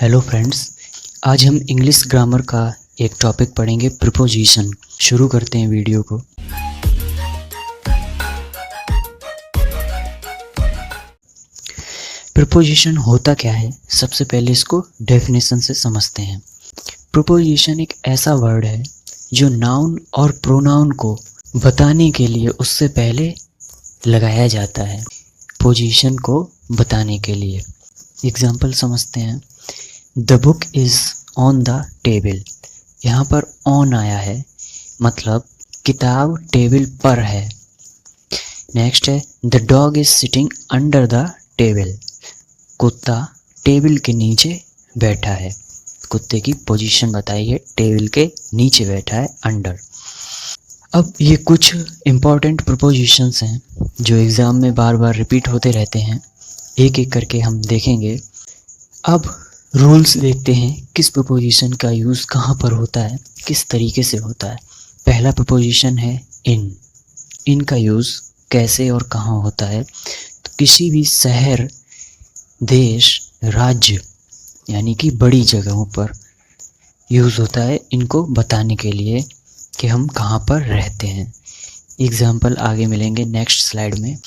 Hello friends, आज हम English grammar का एक टॉपिक पढ़ेंगे, प्रीपोजिशन। शुरू करते हैं वीडियो को। प्रीपोजिशन होता क्या है, सबसे पहले इसको डेफिनेशन से समझते हैं। प्रीपोजिशन एक ऐसा वर्ड है जो नाउन और प्रोनाउन को बताने के लिए उससे पहले लगाया जाता है, पोजीशन को बताने के लिए। एग्जाम्पल समझते हैं। The book is on the table. यहाँ पर ऑन आया है, मतलब किताब टेबल पर है। नेक्स्ट है the dog is sitting under the table. कुत्ता टेबल के नीचे बैठा है। कुत्ते की पोजीशन बताई है, टेबल के नीचे बैठा है, अंडर। अब ये कुछ इम्पॉर्टेंट प्रीपोजिशंस हैं जो एग्ज़ाम में बार बार रिपीट होते रहते हैं। एक एक करके हम देखेंगे। अब रूल्स देखते हैं, किस प्रीपोजिशन का यूज़ कहाँ पर होता है, किस तरीके से होता है। पहला प्रीपोजिशन है इन। इन का यूज़ कैसे और कहाँ होता है, तो किसी भी शहर, देश, राज्य यानी कि बड़ी जगहों पर यूज़ होता है, इनको बताने के लिए कि हम कहाँ पर रहते हैं। एग्जाम्पल आगे मिलेंगे नेक्स्ट स्लाइड में।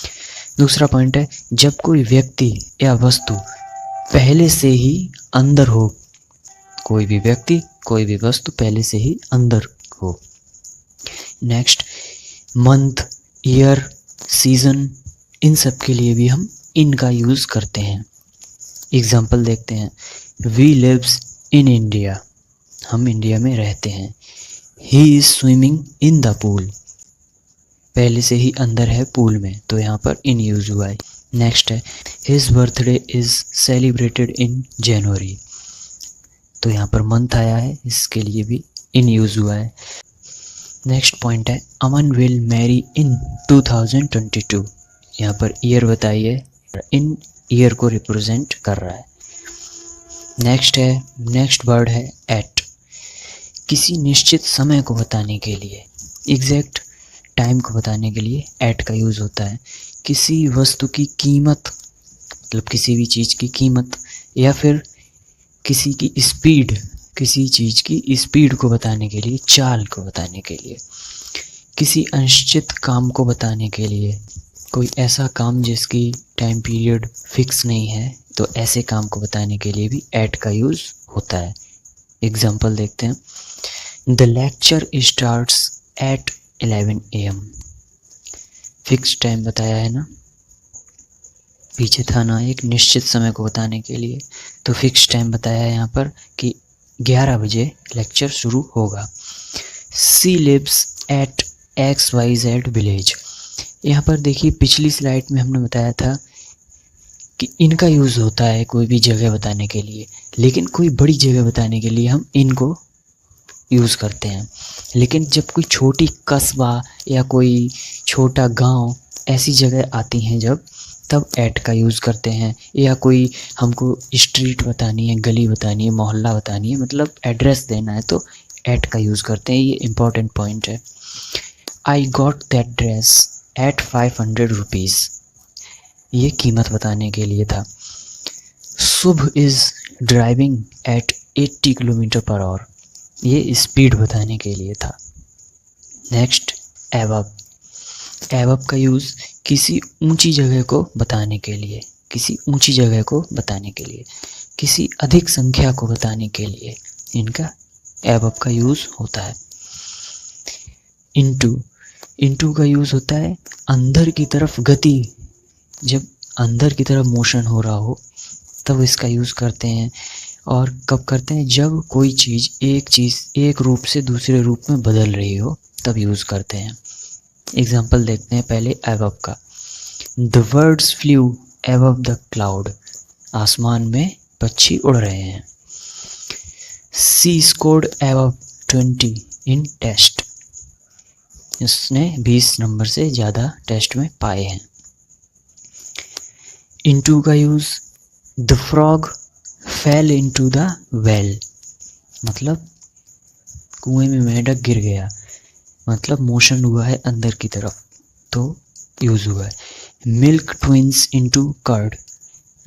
दूसरा पॉइंट है जब कोई व्यक्ति या वस्तु पहले से ही अंदर हो। कोई भी व्यक्ति, कोई भी वस्तु पहले से ही अंदर हो। नेक्स्ट मंथ, ईयर, सीजन, इन सब के लिए भी हम इन का यूज़ करते हैं। एग्जाम्पल देखते हैं। We lives in India. हम इंडिया में रहते हैं। He is swimming in the pool. पहले से ही अंदर है पूल में, तो यहाँ पर इन यूज़ हुआ है। नेक्स्ट है his birthday is celebrated in January. तो यहाँ पर मंथ आया है, इसके लिए भी इन यूज़ हुआ है। नेक्स्ट पॉइंट है अमन विल मैरी इन 2022। यहाँ पर ईयर बताई है, इन ईयर को रिप्रेजेंट कर रहा है। नेक्स्ट वर्ड है एट। किसी निश्चित समय को बताने के लिए, एग्जैक्ट टाइम को बताने के लिए एट का यूज़ होता है। किसी वस्तु की कीमत, मतलब किसी भी चीज़ की कीमत, या फिर किसी की स्पीड, किसी चीज़ की स्पीड को बताने के लिए, चाल को बताने के लिए, किसी अनिश्चित काम को बताने के लिए, कोई ऐसा काम जिसकी टाइम पीरियड फिक्स नहीं है, तो ऐसे काम को बताने के लिए भी एट का यूज़ होता है। एग्जाम्पल देखते हैं। The lecture starts at 11 AM। Fix time बताया है ना, पीछे था ना एक निश्चित समय को बताने के लिए, तो फिक्स टाइम बताया है यहाँ पर कि 11 बजे लेक्चर शुरू होगा। She lives at XYZ village. यहाँ पर देखिए, पिछली स्लाइड में हमने बताया था कि इनका यूज़ होता है कोई भी जगह बताने के लिए, लेकिन कोई बड़ी जगह बताने के लिए हम इनको यूज़ करते हैं। लेकिन जब कोई छोटी कस्बा या कोई छोटा गांव ऐसी जगह आती हैं जब, तब एट का यूज़ करते हैं। या कोई हमको स्ट्रीट बतानी है, गली बतानी है, मोहल्ला बतानी है, मतलब एड्रेस देना है, तो एट का यूज़ करते हैं। ये इम्पॉर्टेंट पॉइंट है। I got that dress at 500 rupees. ये कीमत बताने के लिए था। Shubh is driving at 80 km/h। ये स्पीड बताने के लिए था। Next above. एबव का यूज़ किसी ऊंची जगह को बताने के लिए, किसी ऊंची जगह को बताने के लिए, किसी अधिक संख्या को बताने के लिए इनका एबव का यूज़ होता है। इनटू का यूज़ होता है अंदर की तरफ गति, जब अंदर की तरफ मोशन हो रहा हो तब इसका यूज़ करते हैं। और कब करते हैं, जब कोई चीज़ एक रूप से दूसरे रूप में बदल रही हो, तब यूज़ करते हैं। एग्जाम्पल देखते हैं पहले एबव का। The birds flu above the cloud. आसमान में पक्षी उड़ रहे हैं। सी स्कोर्ड एबव 20 इन टेस्ट। इसने 20 नंबर से ज़्यादा टेस्ट में पाए हैं। इनटू का use the frog fail into the well. मतलब कुएं में मेंढक गिर गया, मतलब मोशन हुआ है अंदर की तरफ, तो यूज़ हुआ है। Milk turns into curd.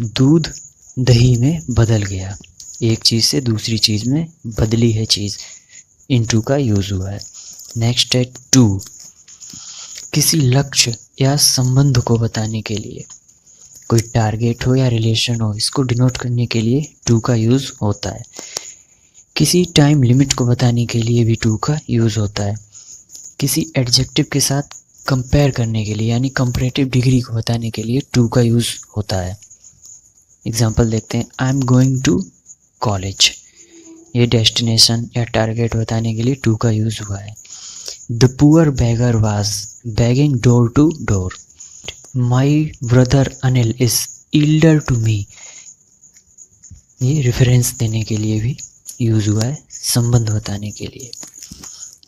दूध दही में बदल गया। एक चीज़ से दूसरी चीज़ में बदली है चीज़, इनटू का यूज़ हुआ है। नेक्स्ट है टू, किसी लक्ष्य या संबंध को बताने के लिए, कोई टारगेट हो या रिलेशन हो, इसको डिनोट करने के लिए टू का यूज़ होता है। किसी टाइम लिमिट को बताने के लिए भी टू का यूज़ होता है। किसी एडजेक्टिव के साथ कंपेयर करने के लिए यानी कंपैरेटिव डिग्री को बताने के लिए टू का यूज़ होता है। एग्जाम्पल देखते हैं, I am going to college, ये डेस्टिनेशन या टारगेट बताने के लिए टू का यूज़ हुआ है। The poor beggar was begging door to door, my brother Anil is elder to me, ये रेफरेंस देने के लिए भी यूज़ हुआ है, संबंध बताने के लिए।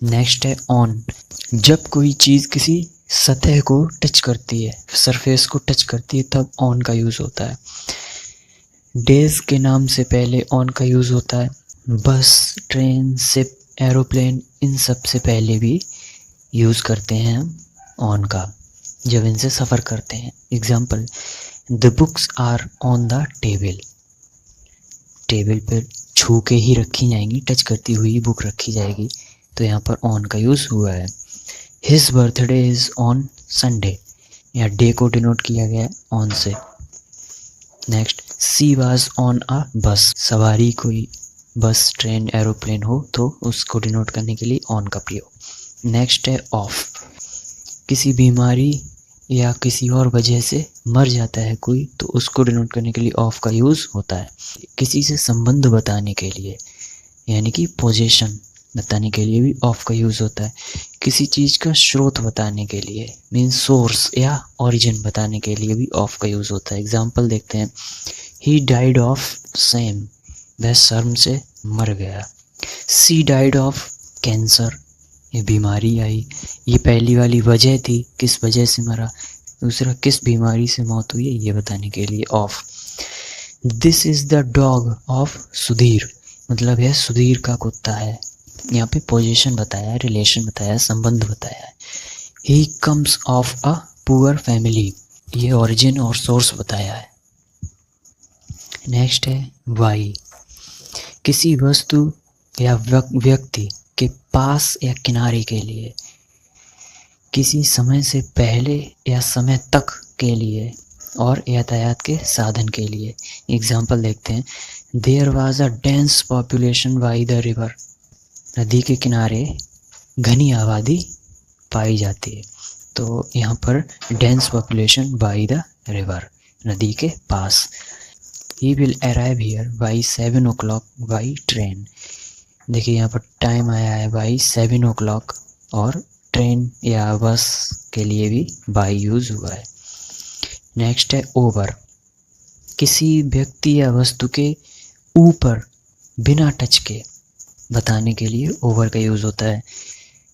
नेक्स्ट है ऑन, जब कोई चीज़ किसी सतह को टच करती है, सरफेस को टच करती है, तब ऑन का यूज़ होता है। डेज के नाम से पहले ऑन का यूज़ होता है। बस, ट्रेन, शिप, एरोप्लेन, इन सब से पहले भी यूज़ करते हैं हम ऑन का जब इनसे सफ़र करते हैं। Example, the books are on the table, table पर छू के ही रखी जाएंगी, टच करती हुई बुक रखी जाएगी, तो यहाँ पर ऑन का यूज़ हुआ है। His birthday is on Sunday, यहाँ डे को डिनोट किया गया है ऑन से। Next, she was on a बस, सवारी कोई बस, ट्रेन, एरोप्लेन हो तो उसको डिनोट करने के लिए ऑन का प्रयोग। नेक्स्ट है ऑफ, किसी बीमारी या किसी और वजह से मर जाता है कोई तो उसको डिनोट करने के लिए ऑफ का यूज़ होता है। किसी से संबंध बताने के लिए यानी कि पोजीशन बताने के लिए भी ऑफ का यूज़ होता है। किसी चीज़ का स्रोत बताने के लिए मीन सोर्स या ओरिजिन बताने के लिए भी ऑफ का यूज़ होता है। एग्जाम्पल देखते हैं, ही डाइड ऑफ सेम, वह शर्म से मर गया। सी डाइड ऑफ कैंसर, ये बीमारी आई, ये पहली वाली वजह थी, किस वजह से मरा। दूसरा, किस बीमारी से मौत हुई है, ये बताने के लिए of. This is the dog of Sudhir, मतलब यह सुधीर का कुत्ता है। यहाँ पे पोजीशन बताया है, रिलेशन बताया है, संबंध बताया है। He comes of a poor family, ये ओरिजिन और सोर्स बताया है। नेक्स्ट है वाई, किसी वस्तु या व्यक्ति के पास या किनारे के लिए, किसी समय से पहले या समय तक के लिए और यातायात के साधन के लिए। एग्जाम्पल देखते हैं, there was a dense population by the river, नदी के किनारे घनी आबादी पाई जाती है, तो यहाँ पर dense population by the river, नदी के पास। He will arrive here by 7 o'clock by train, देखिए यहाँ पर टाइम आया है बाई 7 o'clock और ट्रेन या बस के लिए भी बाई यूज़ हुआ है। नेक्स्ट है ओवर, किसी व्यक्ति या वस्तु के ऊपर बिना टच के बताने के लिए ओवर का यूज़ होता है।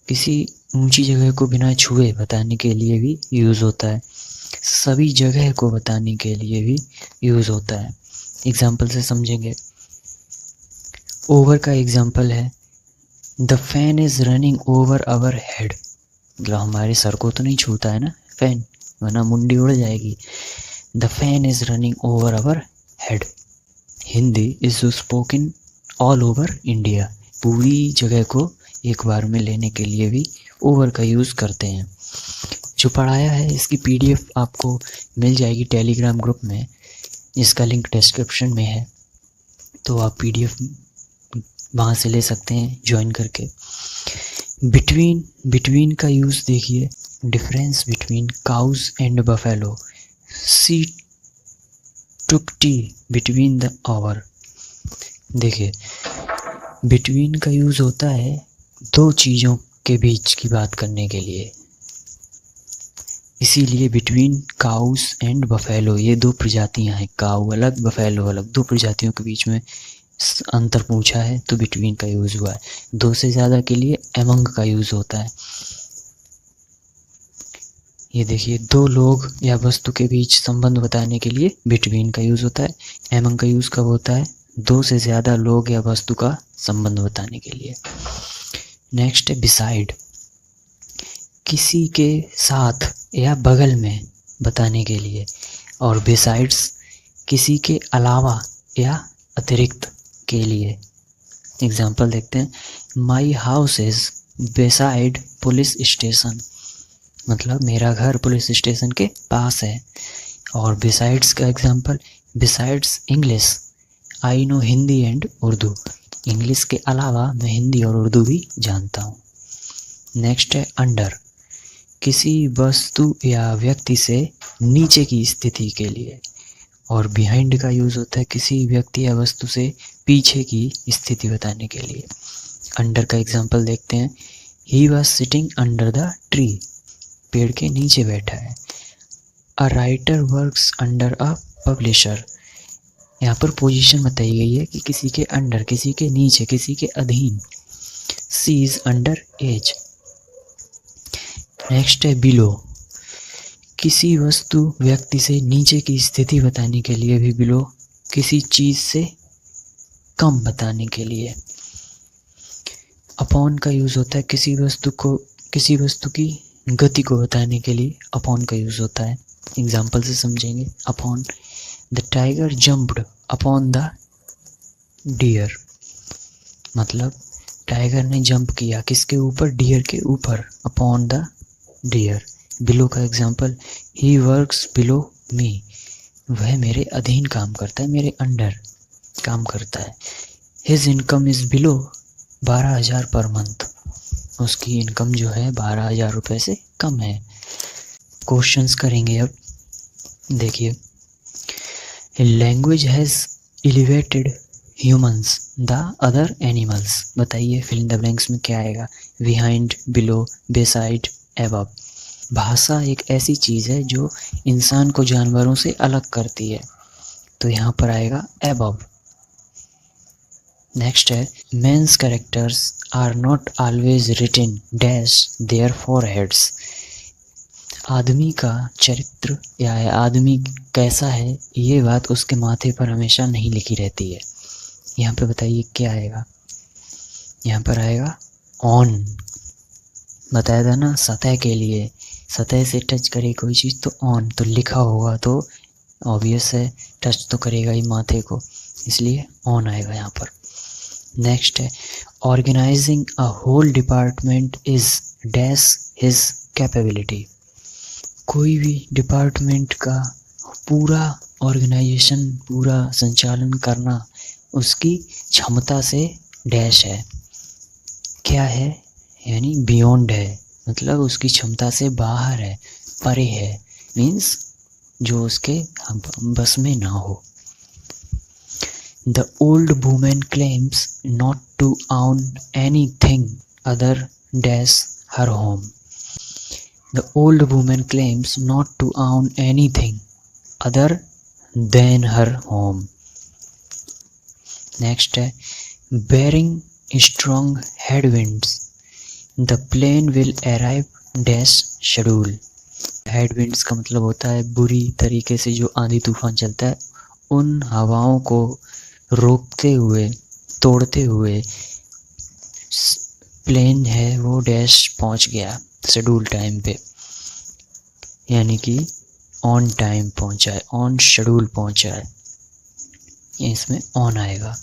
किसी ऊंची जगह को बिना छुए बताने के लिए भी यूज़ होता है। सभी जगह को बताने के लिए भी यूज़ होता है। एग्जाम्पल से समझेंगे, ओवर का एग्जाम्पल है, the fan is running over our head, मतलब हमारे सर को तो नहीं छूता है ना फैन, वरना मुंडी उड़ जाएगी। The fan is running over our head. Hindi is spoken all over India, पूरी जगह को एक बार में लेने के लिए भी ओवर का यूज़ करते हैं। जो पढ़ाया है इसकी PDF आपको मिल जाएगी टेलीग्राम ग्रुप में, जिसका लिंक डिस्क्रिप्शन में है, तो आप PDF वहाँ से ले सकते हैं ज्वाइन करके। बिटवीन का यूज़ देखिए, difference between cows and buffalo, she took tea between the hour. देखिए बिटवीन का यूज़ होता है दो चीज़ों के बीच की बात करने के लिए, इसीलिए बिटवीन काउस एंड बफेलो, ये दो प्रजातियां हैं, काऊ अलग बफेलो अलग, दो प्रजातियों के बीच में अंतर पूछा है तो बिटवीन का यूज़ हुआ है। दो से ज़्यादा के लिए एमंग का यूज़ होता है। ये देखिए, दो लोग या वस्तु के बीच संबंध बताने के लिए बिटवीन का यूज़ होता है। एमंग का यूज़ कब होता है? दो से ज़्यादा लोग या वस्तु का संबंध बताने के लिए। नेक्स्ट है बिसाइड, किसी के साथ या बगल में बताने के लिए, और बिसाइड्स किसी के अलावा या अतिरिक्त के लिए। एग्जाम्पल देखते हैं, my house is beside police station, मतलब मेरा घर पुलिस स्टेशन के पास है। और बिसाइड्स का example, besides English I know Hindi and Urdu, English के अलावा मैं हिंदी और उर्दू भी जानता हूँ। नेक्स्ट है अंडर, किसी वस्तु या व्यक्ति से नीचे की स्थिति के लिए। और बिहाइंड का यूज़ होता है किसी व्यक्ति या वस्तु से पीछे की स्थिति बताने के लिए। अंडर का एग्जाम्पल देखते हैं, he was sitting under the tree, पेड़ के नीचे बैठा है। A writer works under a publisher, यहाँ पर पोजीशन बताई गई है कि किसी के अंडर, किसी के नीचे, किसी के अधीन। सी इज अंडर एज। नेक्स्ट है बिलो, किसी वस्तु व्यक्ति से नीचे की स्थिति बताने के लिए भी बिलो, किसी चीज़ से कम बताने के लिए। अपॉन का यूज़ होता है किसी वस्तु की गति को बताने के लिए अपॉन का यूज़ होता है। एग्जाम्पल से समझेंगे। Upon, the tiger jumped upon the deer, मतलब टाइगर ने जंप किया किसके ऊपर, डियर के ऊपर, अपॉन द डियर। बिलो का example, he works below me, वह मेरे अधीन काम करता है, मेरे अंडर काम करता है। His income is below 12,000 per month, उसकी इनकम जो है 12,000 रुपये से कम है। क्वेश्चंस करेंगे अब, देखिए। Language has elevated humans the other animals, बताइए फिल इन द ब्लैंक्स में क्या आएगा, बिहाइंड, बिलो, बेसाइड, एबव। भाषा एक ऐसी चीज़ है जो इंसान को जानवरों से अलग करती है, तो यहाँ पर आएगा एबव। नेक्स्ट है, men's characters are not always written dash their foreheads, आदमी का चरित्र या आदमी कैसा है ये बात उसके माथे पर हमेशा नहीं लिखी रहती है। यहाँ पे बताइए क्या आएगा, यहाँ पर आएगा ऑन। बताया था ना, सतह के लिए, सतह से टच करे कोई चीज़ तो ऑन, तो लिखा होगा तो ऑब्वियस है टच तो करेगा ही माथे को, इसलिए ऑन आएगा यहाँ पर। नेक्स्ट है, organising a whole department is dash his capability, कोई भी डिपार्टमेंट का पूरा ऑर्गेनाइजेशन, पूरा संचालन करना उसकी क्षमता से डैश है, क्या है, यानी बियॉन्ड है, मतलब उसकी क्षमता से बाहर है, परे है, मीन्स जो उसके बस में ना हो। The old women claims not to own anything other dash her home, the old women claims not to own anything other than her home. Next है, bearing strong headwinds the plane will arrive dash schedule, headwinds का मतलब होता है बुरी तरीके से जो आंधी तूफान चलता है, उन हवाओं को रोकते हुए, तोड़ते हुए प्लेन है वो डैश पहुंच गया शेड्यूल टाइम पे, यानी कि ऑन टाइम पहुंचा है, ऑन शेड्यूल पहुंचा है, इसमें ऑन आएगा।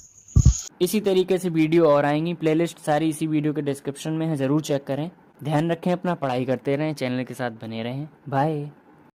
इसी तरीके से वीडियो और आएंगी, प्लेलिस्ट सारी इसी वीडियो के डिस्क्रिप्शन में है, ज़रूर चेक करें। ध्यान रखें अपना, पढ़ाई करते रहें, चैनल के साथ बने रहें। बाय।